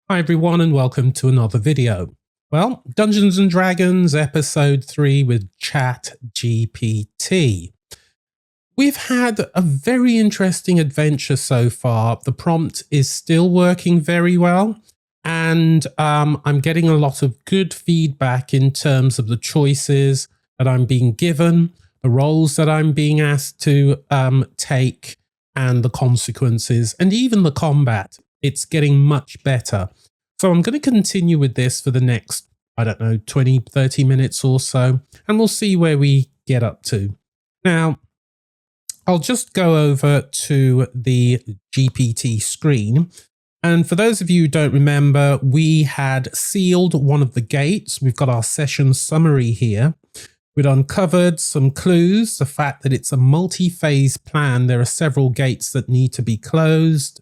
Hi everyone and welcome to another video. Well, Dungeons and Dragons episode 3 with Chat GPT. We've had a very interesting adventure so far. The prompt is still working very well, and I'm getting a lot of good feedback in terms of the choices that I'm being given, the roles that I'm being asked to take, and the consequences, and even the combat. It's getting much better. So I'm going to continue with this for the next, 20, 30 minutes or so, and we'll see where we get up to. Now, I'll just go over to the GPT screen. And for those of you who don't remember, we had sealed one of the gates. We've got our session summary here. We'd uncovered some clues, the fact that it's a multi-phase plan. There are several gates that need to be closed.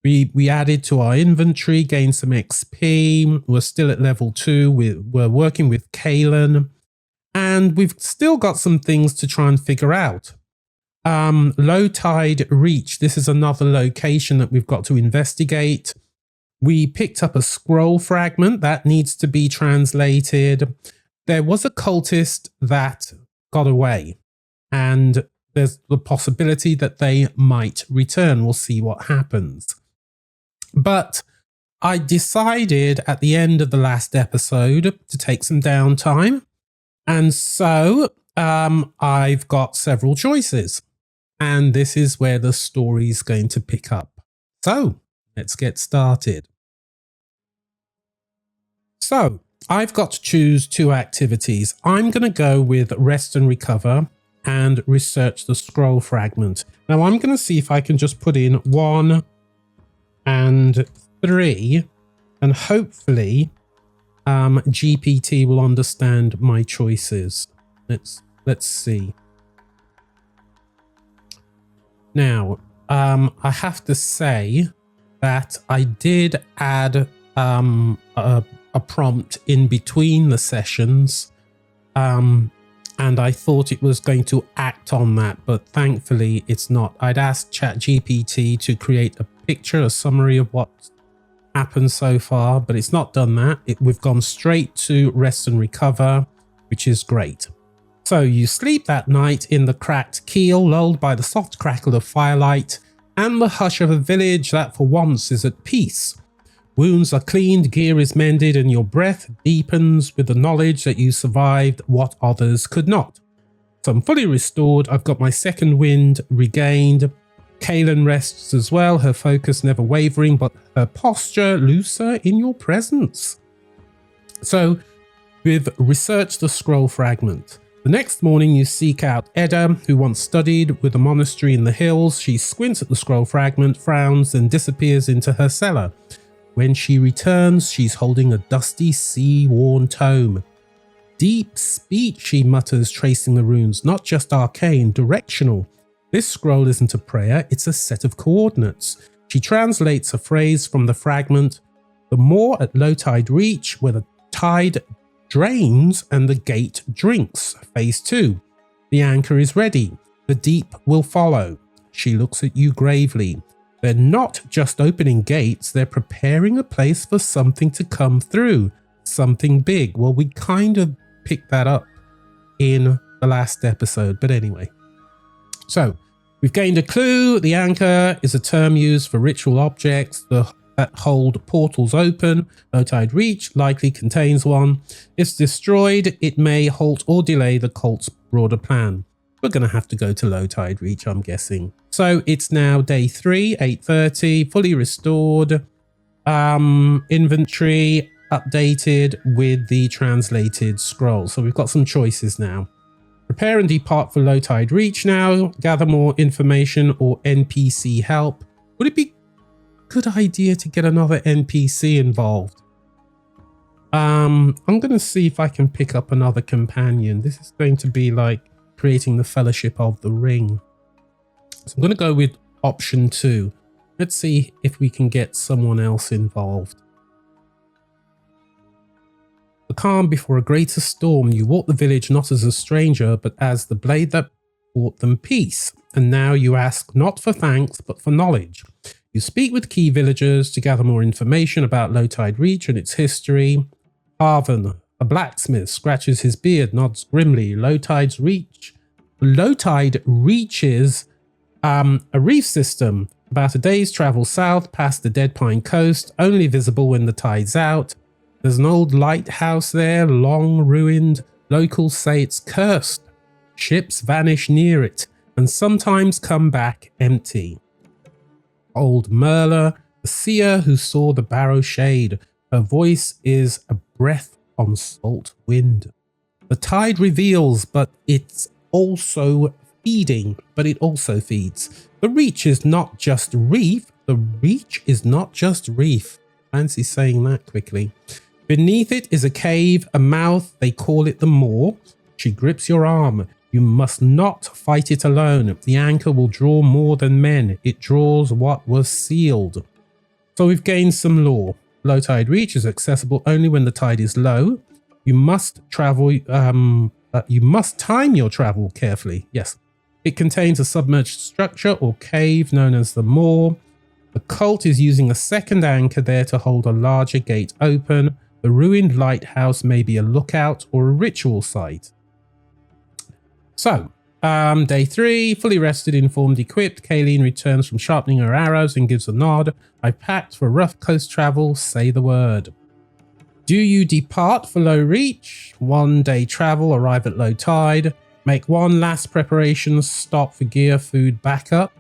We added to our inventory, gained some XP. We're still at level 2. We're working with Kalen. And we've still got some things to try and figure out. Low Tide Reach. This is another location that we've got to investigate. We picked up a scroll fragment that needs to be translated. There was a cultist that got away, and there's the possibility that they might return. We'll see what happens. But I decided at the end of the last episode to take some downtime. And so I've got several choices. And this is where the story's going to pick up. So let's get started. So I've got to choose 2 activities. I'm going to go with rest and recover and research the scroll fragment. Now I'm going to see if I can just put in 1 and 3, and hopefully GPT will understand my choices. Let's see. Now, I have to say that I did add a prompt in between the sessions, and I thought it was going to act on that, but thankfully it's not. I'd asked ChatGPT to create a picture, a summary of what happened so far, but it's not done that. We've gone straight to rest and recover, which is great. So you sleep that night in the cracked keel, lulled by the soft crackle of firelight and the hush of a village that for once is at peace. Wounds are cleaned, gear is mended, and your breath deepens with the knowledge that you survived what others could not. So I'm fully restored. I've got my second wind regained. Kalen rests as well, her focus never wavering, but her posture looser in your presence. So we've researched the scroll fragment. The next morning you seek out Edda, who once studied with a monastery in the hills. She squints at the scroll fragment, frowns, and disappears into her cellar. When she returns, she's holding a dusty, sea-worn tome. Deep speech, she mutters, tracing the runes, not just arcane, directional. This scroll isn't a prayer, it's a set of coordinates. She translates a phrase from the fragment. The more at low tide reach, where the tide drains and the gate drinks. Phase 2. The anchor is ready. The deep will follow. She looks at you gravely. They're not just opening gates, they're preparing a place for something to come through. Something big. Well, we kind of picked that up in the last episode, but anyway. So, we've gained a clue. The anchor is a term used for ritual objects that hold portals open. Low tide reach likely contains one. If destroyed, it may halt or delay the cult's broader plan. We're going to have to go to low tide reach, I'm guessing. So it's now day 3, 8:30, fully restored. Inventory updated with the translated scroll. So we've got some choices now. Prepare and depart for low tide reach now. Gather more information or NPC help. Would it be a good idea to get another NPC involved? I'm going to see if I can pick up another companion. This is going to be like creating the Fellowship of the Ring. So I'm going to go with option 2. Let's see if we can get someone else involved. The calm before a greater storm, you walk the village not as a stranger, but as the blade that brought them peace. And now you ask not for thanks, but for knowledge. You speak with key villagers to gather more information about Low Tide Reach and its history. Harvan, a blacksmith, scratches his beard, nods grimly. Low Tide reaches a reef system about a day's travel south past the Dead Pine Coast, only visible when the tide's out. There's an old lighthouse there, long ruined. Locals say it's cursed. Ships vanish near it and sometimes come back empty. Old Merla, the seer who saw the barrow shade. Her voice is a breath on salt wind. The tide reveals, but it's also feeding, but it also feeds. The reach is not just reef. The reach is not just reef. Fancy saying that quickly. Beneath it is a cave, a mouth. They call it the Maw. She grips your arm. You must not fight it alone. The anchor will draw more than men. It draws what was sealed. So we've gained some lore. Low Tide Reach is accessible only when the tide is low. You must travel. You must time your travel carefully. Yes. It contains a submerged structure or cave known as the Maw. The cult is using a second anchor there to hold a larger gate open. The ruined lighthouse may be a lookout or a ritual site. So, day 3, fully rested, informed, equipped. Kayleen returns from sharpening her arrows and gives a nod. I've packed for rough coast travel. Say the word. Do you depart for Low Reach? 1 day travel, arrive at low tide. Make one last preparation, stop for gear, food, backup.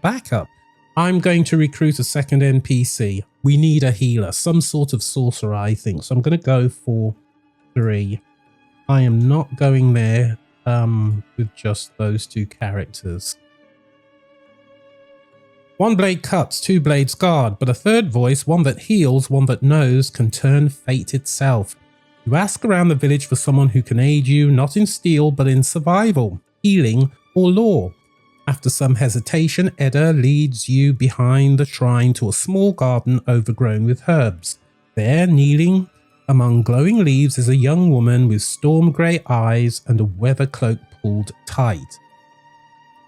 I'm going to recruit a second NPC. We need a healer, some sort of sorcerer, I think. So I'm going to go for 3. I am not going there with just those 2 characters. 1 blade cuts, 2 blades guard, but a third voice, one that heals, one that knows, can turn fate itself. You ask around the village for someone who can aid you, not in steel, but in survival, healing, or lore. After some hesitation, Edda leads you behind the shrine to a small garden overgrown with herbs. There, kneeling among glowing leaves, is a young woman with storm grey eyes and a weather cloak pulled tight.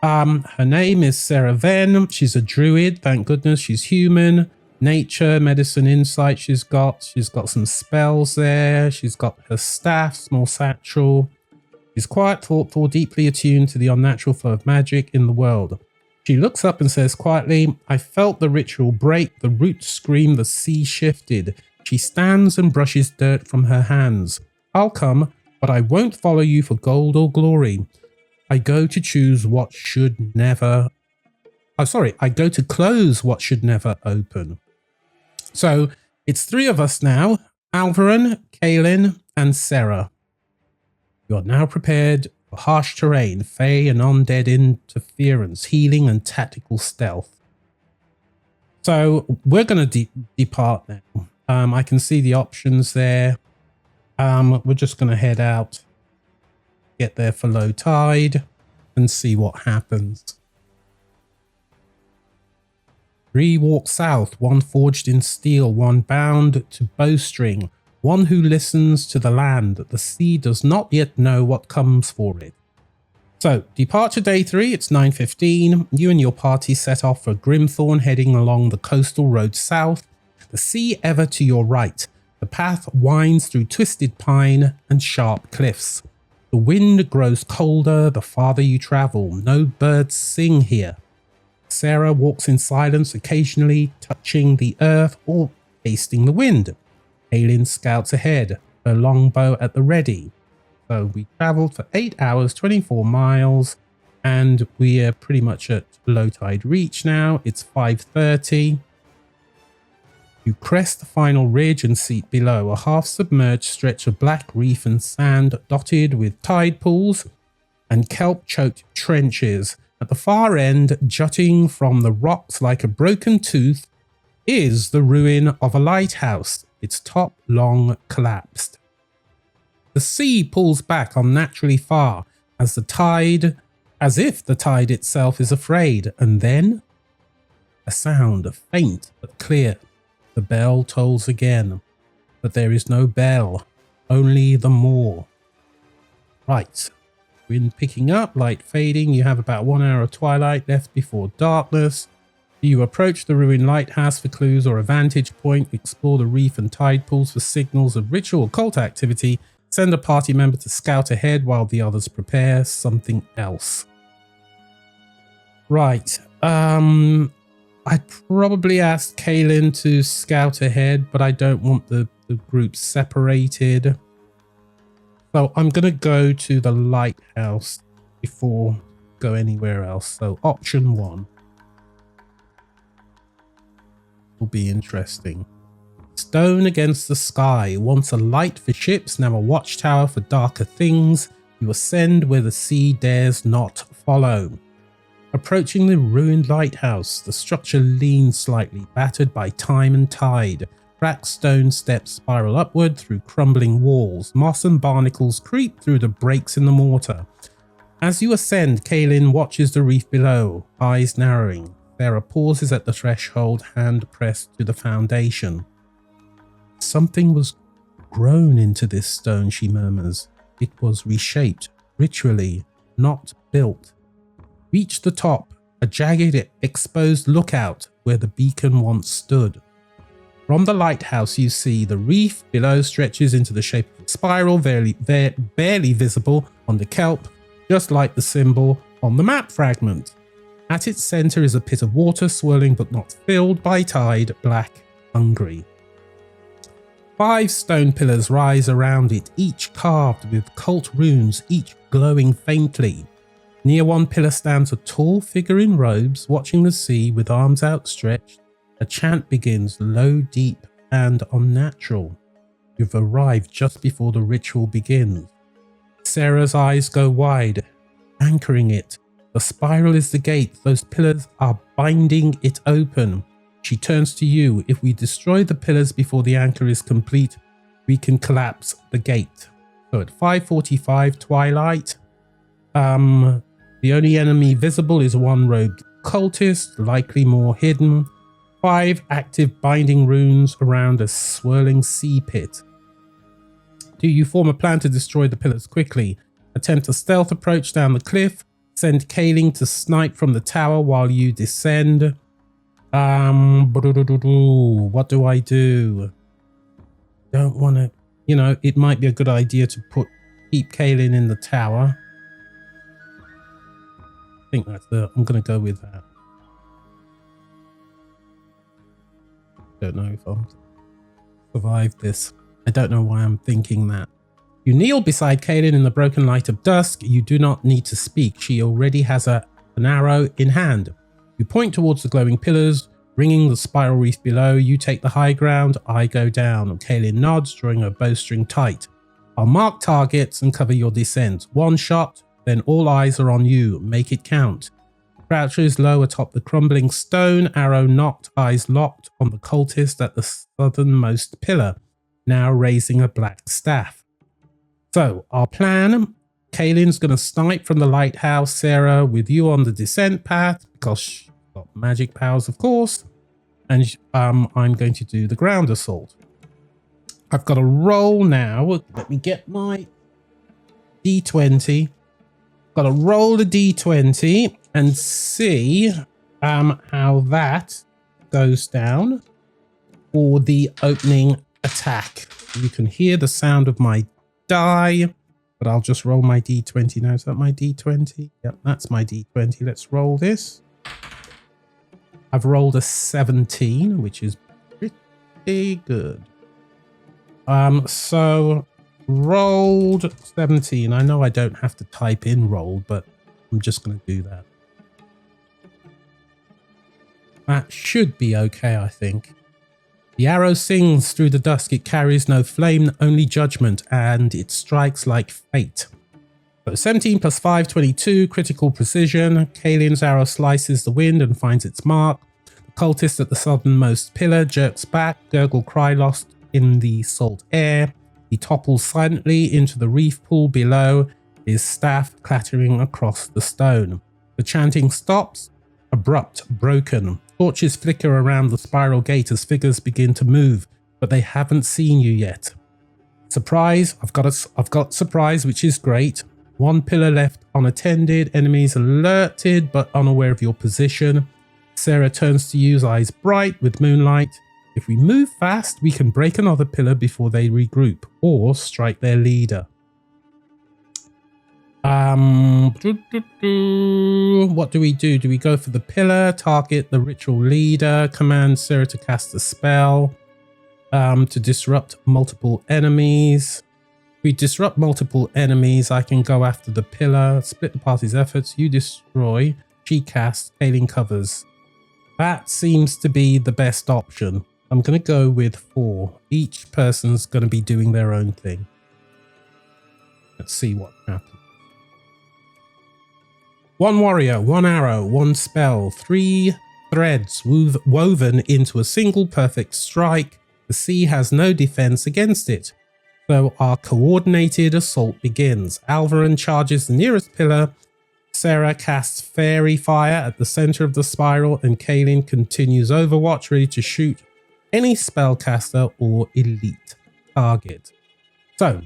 Her name is Sarah Venn. She's a druid. Thank goodness she's human. Nature, medicine, insight she's got. She's got some spells there. She's got her staff, small satchel. She's quiet, thoughtful, deeply attuned to the unnatural flow of magic in the world. She looks up and says quietly, I felt the ritual break, the roots scream, the sea shifted. She stands and brushes dirt from her hands. I'll come, but I won't follow you for gold or glory. I go to choose what should never... I go to close what should never open. So it's 3 of us now, Alvarin, Kaylin, and Sarah. You are now prepared for harsh terrain, fey and undead interference, healing and tactical stealth. So we're going to depart now. I can see the options there. We're just going to head out, get there for low tide, and see what happens. 3 walk south, 1 forged in steel, 1 bound to bowstring, 1 who listens to the land. The sea does not yet know what comes for it. So, departure day 3, it's 9:15. You and your party set off for Grimthorn, heading along the coastal road south. The sea ever to your right. The path winds through twisted pine and sharp cliffs. The wind grows colder the farther you travel. No birds sing here. Sarah walks in silence, occasionally touching the earth or tasting the wind. Aelin scouts ahead, her longbow at the ready. So we travelled for 8 hours, 24 miles, and we are pretty much at low tide reach now. It's 5:30. You crest the final ridge and seat below, a half-submerged stretch of black reef and sand dotted with tide pools and kelp-choked trenches. At the far end, jutting from the rocks like a broken tooth, is the ruin of a lighthouse, its top long collapsed. The sea pulls back unnaturally far as if the tide itself is afraid, and then a sound, faint but clear. The bell tolls again, but there is no bell, only the Maw. Right, wind picking up, light fading. You have about 1 hour of twilight left before darkness. You approach the ruined lighthouse for clues or a vantage point, explore the reef and tide pools for signals of ritual cult activity, send a party member to scout ahead while the others prepare something else. Right. I'd probably ask Kaylin to scout ahead, but I don't want the group separated. So I'm going to go to the lighthouse before go anywhere else. So option 1 will be interesting. Stone against the sky. Once a light for ships, now a watchtower for darker things. You ascend where the sea dares not follow. Approaching the ruined lighthouse, the structure leans slightly, battered by time and tide. Cracked stone steps spiral upward through crumbling walls. Moss and barnacles creep through the breaks in the mortar. As you ascend, Kaylin watches the reef below, eyes narrowing. Sarah pauses at the threshold, hand pressed to the foundation. Something was grown into this stone, she murmurs. It was reshaped, ritually, not built. Reach the top, a jagged, exposed lookout where the beacon once stood. From the lighthouse you see the reef below stretches into the shape of a spiral, barely visible on the kelp, just like the symbol on the map fragment. At its center is a pit of water, swirling but not filled by tide, black, hungry. 5 stone pillars rise around it, each carved with cult runes, each glowing faintly. Near one pillar stands a tall figure in robes, watching the sea with arms outstretched. A chant begins, low, deep, and unnatural. You've arrived just before the ritual begins. Sarah's eyes go wide, anchoring it. The spiral is the gate. Those pillars are binding it open. She turns to you. If we destroy the pillars before the anchor is complete, we can collapse the gate. So at 5:45 twilight, the only enemy visible is one robed cultist, likely more hidden. 5 active binding runes around a swirling sea pit. Do you form a plan to destroy the pillars quickly? Attempt a stealth approach down the cliff. Send Kaylin to snipe from the tower while you descend. What do I do? Don't want to, it might be a good idea to keep Kaylin in the tower. I think I'm going to go with that. Don't know if I'll survive this. I don't know why I'm thinking that. You kneel beside Kaylin in the broken light of dusk. You do not need to speak. She already has an arrow in hand. You point towards the glowing pillars, ringing the spiral reef below. You take the high ground. I go down. Kaylin nods, drawing her bowstring tight. I'll mark targets and cover your descent. One shot, then all eyes are on you. Make it count. Crouches low atop the crumbling stone, arrow knocked, eyes locked on the cultist at the southernmost pillar, now raising a black staff. So, our plan, Kaylin's going to snipe from the lighthouse, Sarah with you on the descent path, because she's got magic powers, of course, and I'm going to do the ground assault. I've got a roll now. Let me get my D20. Got to roll the D20 and see how that goes down for the opening attack. You can hear the sound of my die, but I'll just roll my D20 now. Is that my D20? Yep, that's my D20. Let's roll this. I've rolled a 17, which is pretty good. So rolled 17. I know I don't have to type in roll, but I'm just going to do that. That should be okay, I think. The arrow sings through the dusk. It carries no flame, only judgment, and it strikes like fate. So 17 plus 5, 22, critical precision. Kaylin's arrow slices the wind and finds its mark. The cultist at the southernmost pillar jerks back, gurgle cry lost in the salt air. He topples silently into the reef pool below, his staff clattering across the stone. The chanting stops, abrupt, broken. Torches flicker around the spiral gate as figures begin to move, but they haven't seen you yet. Surprise, I've got surprise, which is great. One pillar left unattended, enemies alerted but unaware of your position. Sarah turns to you, eyes bright with moonlight. If we move fast, we can break another pillar before they regroup or strike their leader. What do we do? Do we go for the pillar, target the ritual leader, command Sarah to cast a spell to disrupt multiple enemies? If we disrupt multiple enemies, I can go after the pillar, split the party's efforts. You destroy, she casts, Kaylin covers. That seems to be the best option. I'm going to go with 4. Each person's going to be doing their own thing. Let's see what happens. 1 warrior, 1 arrow, 1 spell, 3 threads woven into a single perfect strike. The sea has no defense against it. So our coordinated assault begins. Alvaran charges the nearest pillar. Sarah casts fairy fire at the center of the spiral, and Kaylin continues Overwatch, ready to shoot any spellcaster or elite target. So,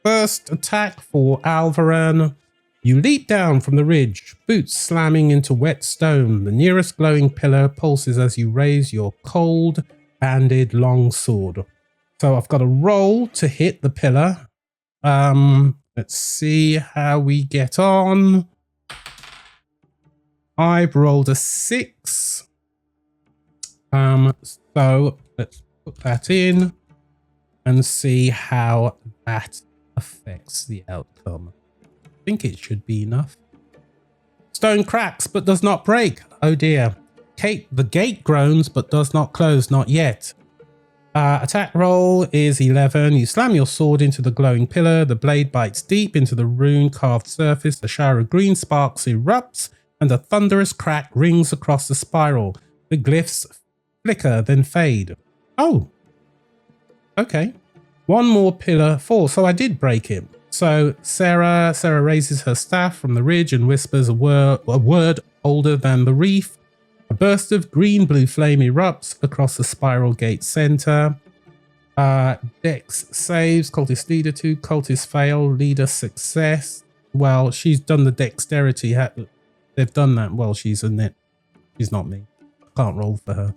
first attack for Alvaran. You leap down from the ridge, boots slamming into wet stone. The nearest glowing pillar pulses as you raise your cold-banded longsword. So I've got a roll to hit the pillar. Let's see how we get on. I've rolled a 6. So let's put that in and see how that affects the outcome. I think it should be enough. Stone cracks but does not break. Oh dear. The gate groans but does not close. Not yet. Attack roll is 11. You slam your sword into the glowing pillar. The blade bites deep into the rune-carved surface. A shower of green sparks erupts and a thunderous crack rings across the spiral. The glyphs flicker, then fade. Oh. Okay. 1 more pillar fall. So I did break it. So Sarah raises her staff from the ridge and whispers a word older than the reef. A burst of green-blue flame erupts across the spiral gate center. Dex saves, cultist leader 2, cultist fail, leader success. Well, she's done the dexterity. They've done that. Well, she's in it. She's not me. Can't roll for her.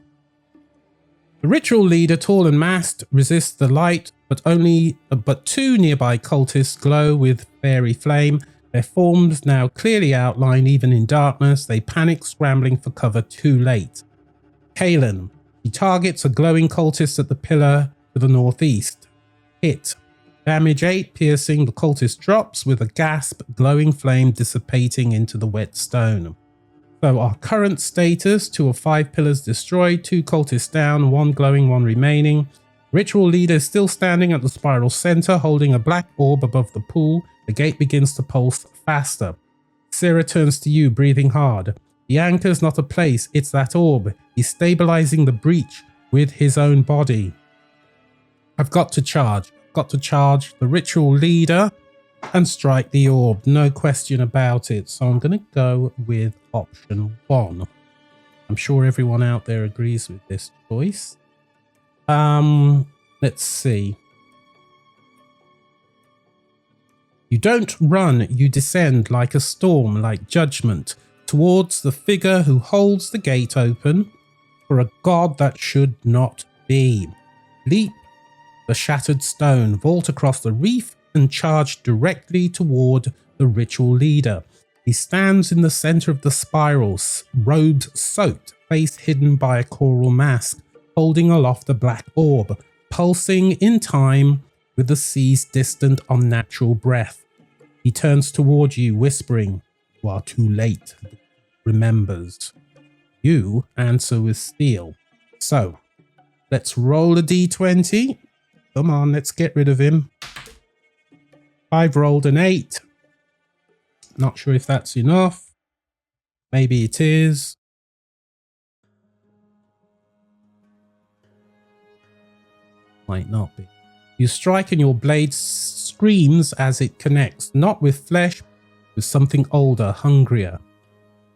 The ritual leader, tall and masked, resists the light, but 2 nearby cultists glow with fairy flame. Their forms now clearly outlined even in darkness. They panic, scrambling for cover too late. Kaylin. He targets a glowing cultist at the pillar to the northeast. Hit. Damage 8, piercing. The cultist drops with a gasp, glowing flame dissipating into the wet stone. So our current status, 2 of 5 pillars destroyed, 2 cultists down, 1 glowing, 1 remaining. Ritual leader is still standing at the spiral center, holding a black orb above the pool. The gate begins to pulse faster. Sarah turns to you, breathing hard. The anchor's not a place, it's that orb. He's stabilizing the breach with his own body. I've got to charge. The ritual leader and strike the orb. No question about it. So I'm going to go with option 1. I'm sure everyone out there agrees with this choice. Let's see. You don't run, you descend like a storm, like judgment, towards the figure who holds the gate open for a god that should not be. Leap the shattered stone, vault across the reef, and charge directly toward the ritual leader. He stands in the center of the spiral, robes soaked, face hidden by a coral mask, holding aloft a black orb, pulsing in time with the sea's distant unnatural breath. He turns toward you, whispering, "You are too late," remembers. You answer with steel. So, let's roll a d20. Come on, let's get rid of him. I've rolled an 8. Not sure if that's enough. Maybe it is. Might not be. You strike and your blade screams as it connects, not with flesh, with something older, hungrier.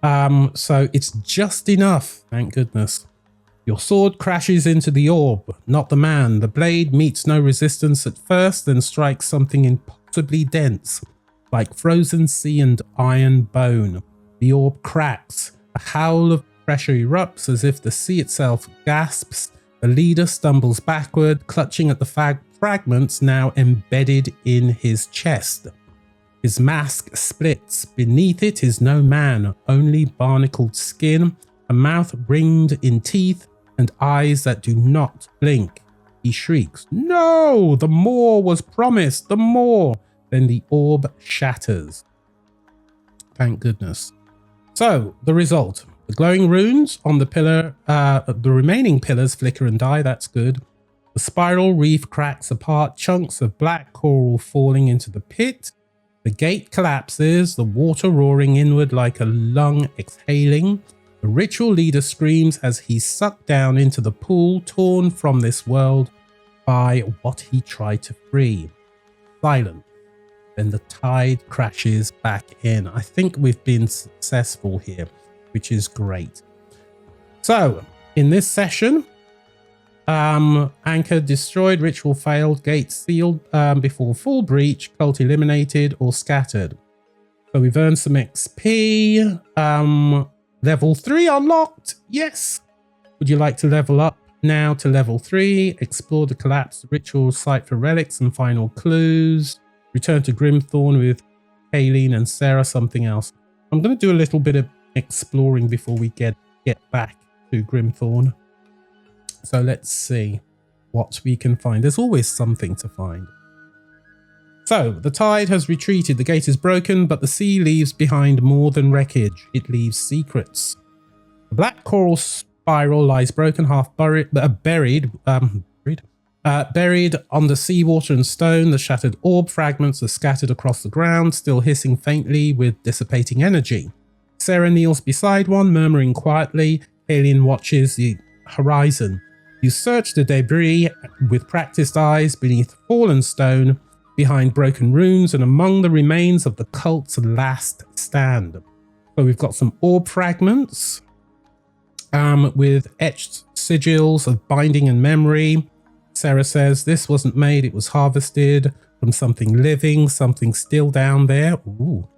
So it's just enough, thank goodness. Your sword crashes into the orb, not the man. The blade meets no resistance at first, then strikes something impossibly dense, like frozen sea and iron bone. The orb cracks. A howl of Pressure erupts as if the sea itself gasps. The leader stumbles backward, clutching at the fragments now embedded in his chest. His mask splits. Beneath it is no man, only barnacled skin, a mouth ringed in teeth, and eyes that do not blink. He shrieks, "No! The more was promised, the more!" Then the orb shatters. Thank goodness. So, the result. The glowing runes on the pillar, the remaining pillars flicker and die, that's good. The spiral reef cracks apart, chunks of black coral falling into the pit. The gate collapses, the water roaring inward like a lung exhaling. The ritual leader screams as he's sucked down into the pool, torn from this world by what he tried to free. Silent. Then the tide crashes back in. I think we've been successful here, which is great. So, in this session, anchor destroyed, ritual failed, gates sealed before full breach, cult eliminated or scattered. So we've earned some XP. Level 3 unlocked. Yes. Would you like to level up now to level 3? Explore the collapsed ritual site for relics and final clues. Return to Grimthorn with Kayleen and Sarah, something else. I'm going to do a little bit of exploring before we get back to Grimthorn. So let's see what we can find. There's always something to find. So the tide has retreated. The gate is broken, but the sea leaves behind more than wreckage. It leaves secrets. The black coral spiral lies broken, half buried under seawater and stone. The shattered orb fragments are scattered across the ground, still hissing faintly with dissipating energy. Sarah kneels beside one, murmuring quietly. Alien watches the horizon. You search the debris with practiced eyes beneath fallen stone, behind broken runes, and among the remains of the cult's last stand. So we've got some orb fragments with etched sigils of binding and memory. Sarah says this wasn't made, it was harvested from something living, something still down there. Ooh.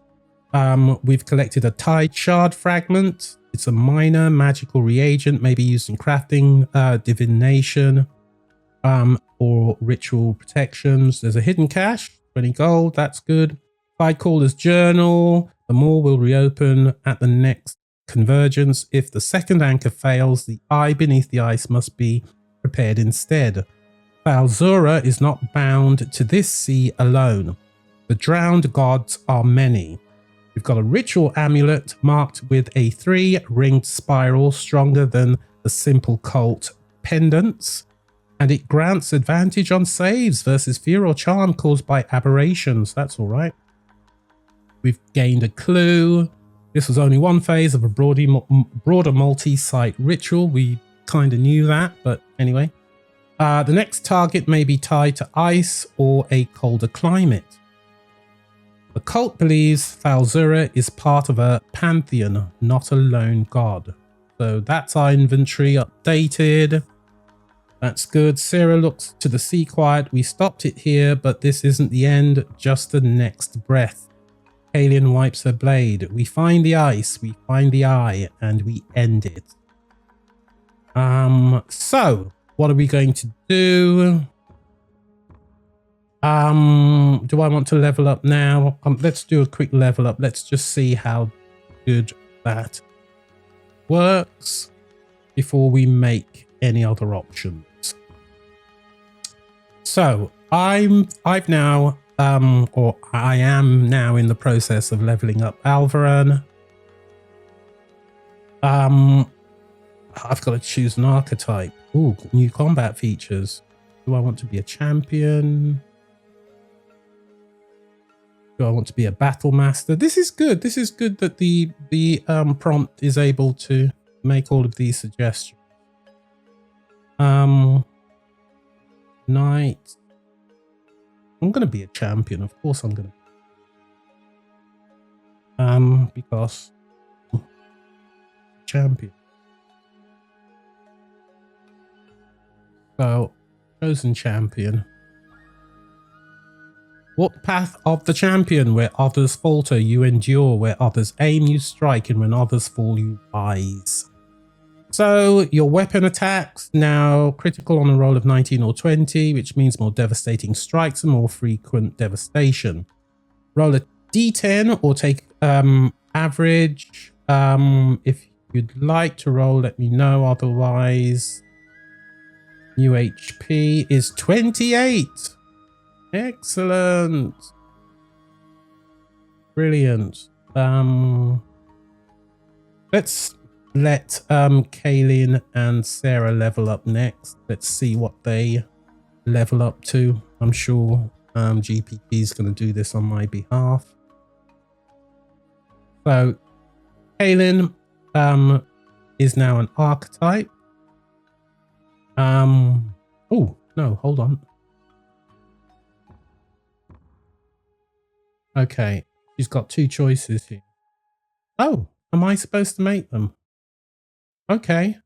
We've collected a tide shard fragment. It's a minor magical reagent, maybe used in crafting, divination, or ritual protections. There's a hidden cache, 20 gold, that's good. Tidecaller's journal. The maw will reopen at the next convergence. If the second anchor fails, the eye beneath the ice must be prepared instead. Falzura is not bound to this sea alone. The drowned gods are many. We've got a ritual amulet marked with a 3-ringed spiral stronger than the simple cult pendants, and it grants advantage on saves versus fear or charm caused by aberrations. That's all right. We've gained a clue. This was only one phase of a broader multi-site ritual. We kind of knew that, but anyway. The next target may be tied to ice or a colder climate. The cult believes Falzura is part of a pantheon, not a lone god. So that's our inventory updated. That's good. Sarah looks to the sea quiet. We stopped it here, but this isn't the end, just the next breath. Alien wipes her blade. We find the ice, we find the eye, and we end it. So what are we going to do? Do I want to level up now? Let's do a quick level up. Let's just see how good that works before we make any other options. So I am now in the process of leveling up Alvaran. I've got to choose an archetype. Ooh, new combat features. Do I want to be a champion? Do I want to be a battle master? This is good. This is good that the prompt is able to make all of these suggestions. Knight. I'm going to be a champion. Of course I'm going to. Because champion. So, chosen champion. Walk the path of the champion. Where others falter, you endure. Where others aim, you strike. And when others fall, you rise. So your weapon attacks now critical on a roll of 19 or 20, which means more devastating strikes and more frequent devastation. Roll a d10 or take average. If you'd like to roll, let me know. Otherwise, new HP is 28. Excellent. Brilliant. Let's let Kaylin and Sarah level up next. Let's see what they level up to. I'm sure GPT is going to do this on my behalf. So Kaylin is now an archetype. Oh no, hold on. Okay, she's got two choices here. Oh, am I supposed to make them? Okay.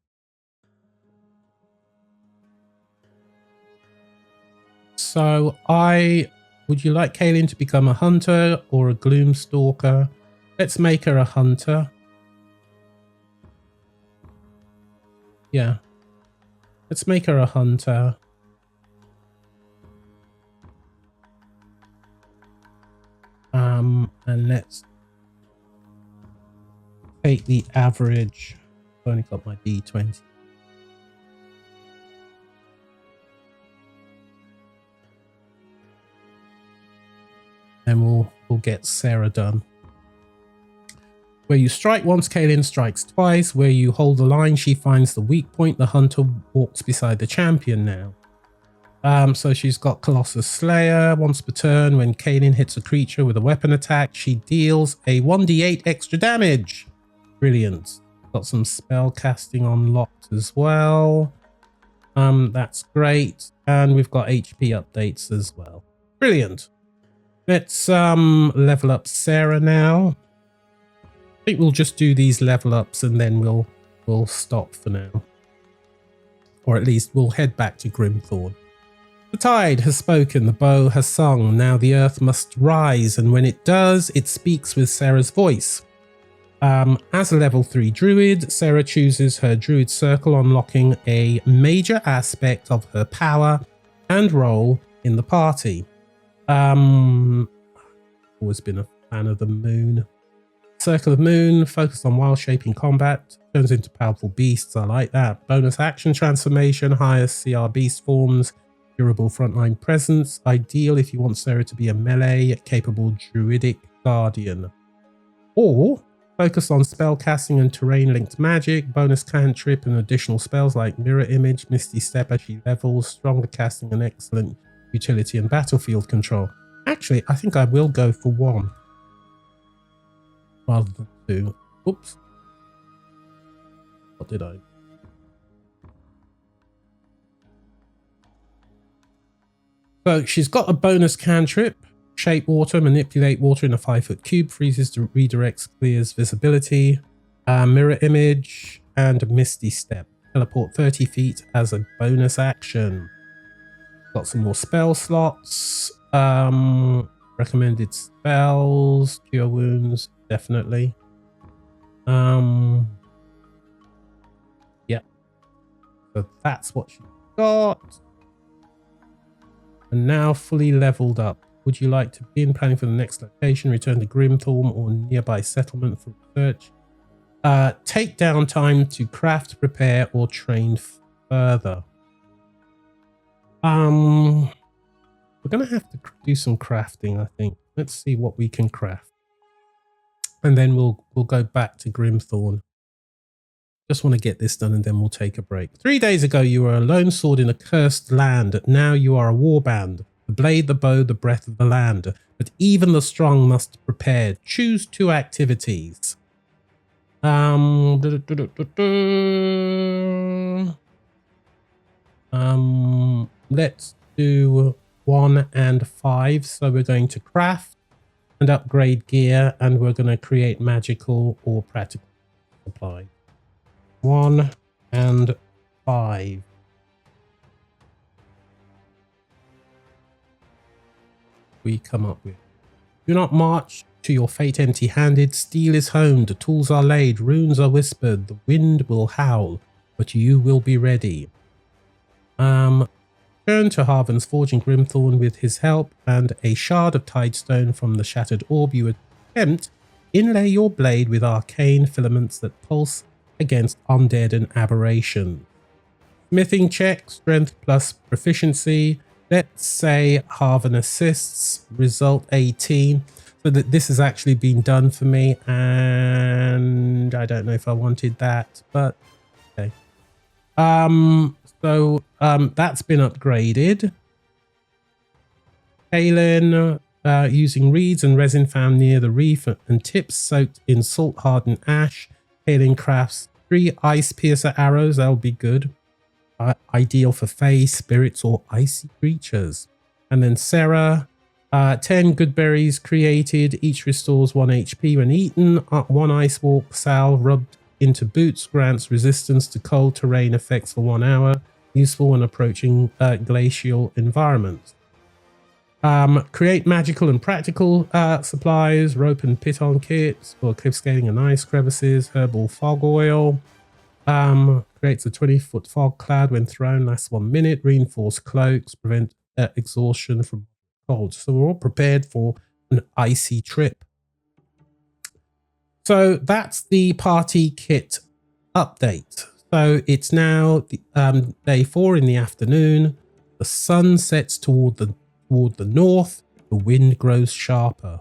So would you like Kaylin to become a hunter or a gloom stalker? Let's make her a hunter. Yeah. Let's make her a hunter. And let's take the average. I've only got my D20. And we'll get Sarah done. Where you strike once, Kaylin strikes twice. Where you hold the line, she finds the weak point. The hunter walks beside the champion now. So she's got Colossus Slayer once per turn. When Kaylin hits a creature with a weapon attack, she deals a 1d8 extra damage. Brilliant. Got some spell casting unlocked as well. That's great. And we've got HP updates as well. Brilliant. Let's level up Sarah now. I think we'll just do these level ups and then we'll stop for now. Or at least we'll head back to Grimthorn. The tide has spoken, the bow has sung, now the earth must rise, and when it does, it speaks with Sarah's voice. As a level 3 druid, Sarah chooses her druid circle, unlocking a major aspect of her power and role in the party. Always been a fan of the moon. Circle of Moon, focused on wild shaping combat, turns into powerful beasts. I like that. Bonus action transformation, highest CR beast forms, durable frontline presence. Ideal if you want Sarah to be a melee capable druidic guardian. Or focus on spell casting and terrain linked magic, bonus cantrip and additional spells like mirror image, misty step as she levels, stronger casting and excellent utility and battlefield control. Actually, I think I will go for one rather than two. Oops. What did I? So she's got a bonus cantrip, shape water, manipulate water in a 5-foot cube, freezes, redirects, clears visibility, mirror image, and misty step. Teleport 30 feet as a bonus action. Got some more spell slots. Recommended spells, cure wounds, definitely. Yeah. So that's what she got. And now fully leveled up. Would you like to begin planning for the next location, return to Grimthorn or nearby settlement for research? Take down time to craft, prepare, or train further. We're gonna have to do some crafting, I think. Let's see what we can craft. And then we'll go back to Grimthorn. Just want to get this done and then we'll take a break. 3 days ago, you were a lone sword in a cursed land. Now you are a warband. The blade, the bow, the breath of the land. But even the strong must prepare. Choose 2 activities. Let's do 1 and 5. So we're going to craft and upgrade gear, and we're going to create magical or practical supply. 1 and 5. We come up with. Do not march to your fate empty-handed. Steel is honed, tools are laid, runes are whispered, the wind will howl. but you will be ready. Turn to Harvan's Forge in Grimthorn with his help, and a shard of Tidestone from the Shattered Orb you attempt. Inlay your blade with arcane filaments that pulse against undead and aberration. Smithing check, strength plus proficiency. Let's say Harvan assists, result 18. So that this has actually been done for me, and I don't know if I wanted that, but okay. That's been upgraded. Kalen, using reeds and resin found near the reef and tips soaked in salt hardened ash. Kalen crafts 3 ice piercer arrows. That'll be good. Ideal for fae, spirits, or icy creatures. And then Sarah, 10 good berries created. Each restores 1 HP when eaten. 1 ice walk salve rubbed into boots grants resistance to cold terrain effects for 1 hour. Useful when approaching glacial environments. Create magical and practical supplies. Rope and piton kits for cliff scaling and ice crevices. Herbal fog oil. Creates a 20-foot fog cloud when thrown, lasts 1 minute. Reinforced cloaks, prevent exhaustion from cold. So we're all prepared for an icy trip. So that's the party kit update. So it's now day 4 in the afternoon. The sun sets toward the north. The wind grows sharper.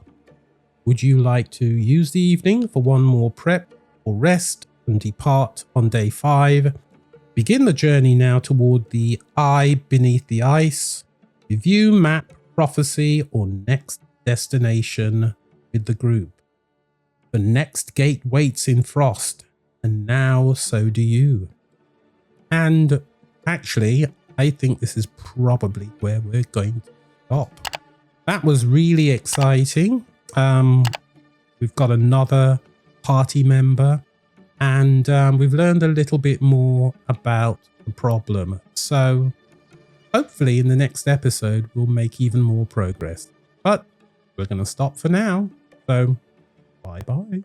Would you like to use the evening for one more prep or rest and depart on day 5? Begin the journey now toward the eye beneath the ice. Review map, prophecy, or next destination with the group. The next gate waits in frost, and now so do you. And actually, I think this is probably where we're going to stop. That was really exciting. We've got another party member, and we've learned a little bit more about the problem. So hopefully in the next episode, we'll make even more progress. But we're going to stop for now. So bye-bye.